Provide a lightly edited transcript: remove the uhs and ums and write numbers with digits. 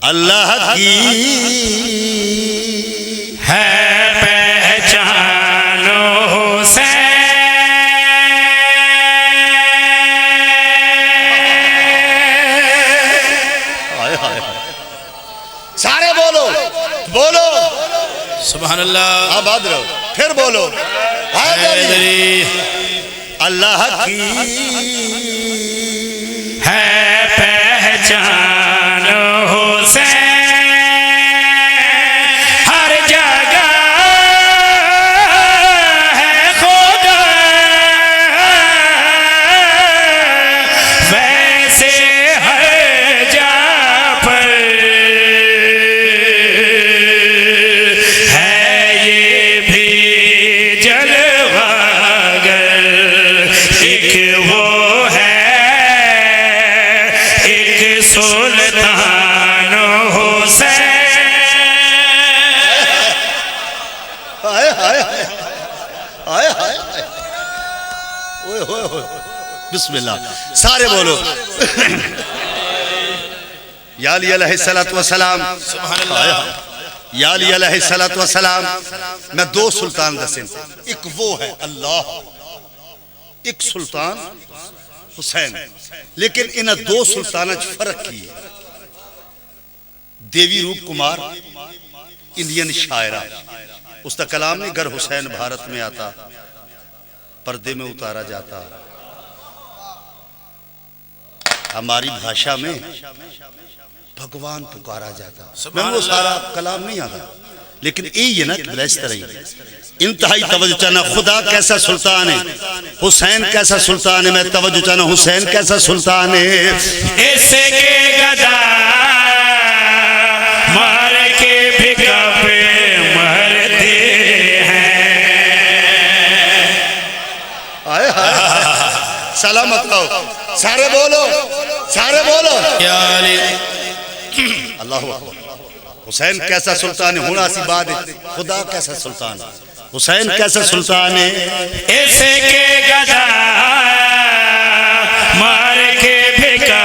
अल्लाह की है पहचान हुसैन। सारे बोलो बोलो सुभान अल्लाह। आबाद रहो, फिर बोलो अल्लाह की है पहचान हुसैन, हर जगह है खुदा वैसे हर जगह पर है ये भी जलवागर। एक वो है एक सुल्तान हुसैन। हाय हाय हाय हाय ओए होए होए बिस्मिल्लाह। सारे बोलो या अली अलैहिस्सलातु वस्सलाम। सुभान अल्लाह। या अली अलैहिस्सलातु वस्सलाम। मैं दो सुल्तान दसे, एक वो है अल्लाह, एक सुल्तान हुसैन। लेकिन इन दो सुल्तान फर्क की देवी रूप कुमार इंडियन शायरा उसका कलाम नहीं, गर हुसैन भारत में आता पर्दे में उतारा जाता। हमारी भाषा में भगवान पुकारा जाता। मैं वो सारा कलाम नहीं आता, लेकिन ये ना इस तरह इंतहाई तवज्जो चाहना खुदा कैसा सुल्तान है, हुसैन कैसा सुल्तान है। मैं तवज्जो चाहना हुसैन कैसा सुल्तान है। इसके गदा मार के भिका पे मरते हैं। आए हाय सलामत रहो, सारे बोलो सारे बोलो अल्लाह अकबर। हुसैन कैसा सुल्तान है, होना सी बात है। खुदा कैसा सुल्तान है, हुसैन कैसा सुल्तान है। इसके गदा मार के भिका